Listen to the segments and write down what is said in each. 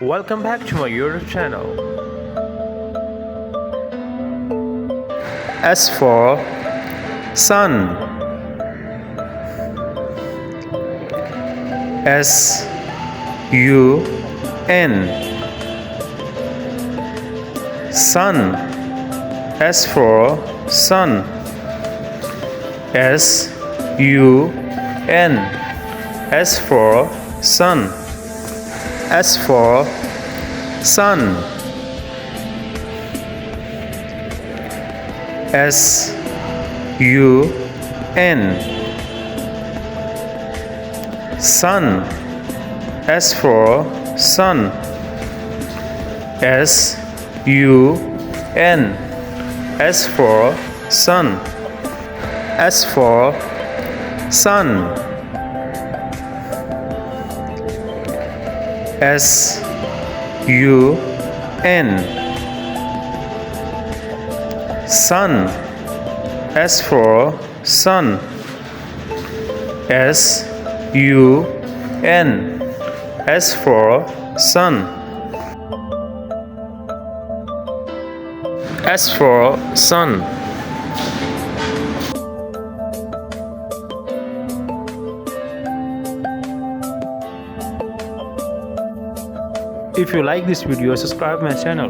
Welcome back to my YouTube channel. S for sun. S-U-N. Sun. S for sun. S-U-N. S for sun. S for sun. S-U-N. Sun. S for sun. S-U-N. S for sun. S for sun. S-U-N. Sun. S for sun. S-U-N. S for sun. S for sun. If you like this video, subscribe my channel.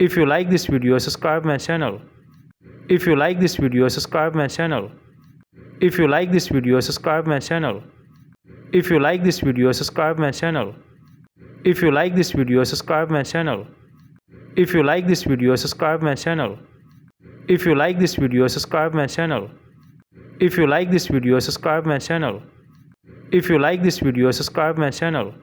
If you like this video, subscribe my channel. If you like this video, subscribe my channel. If you like this video, subscribe my channel. If you like this video, subscribe my channel. If you like this video, subscribe my channel. If you like this video, subscribe my channel. If you like this video, subscribe my channel. If you like this video, subscribe my channel. If you like this video, subscribe my channel.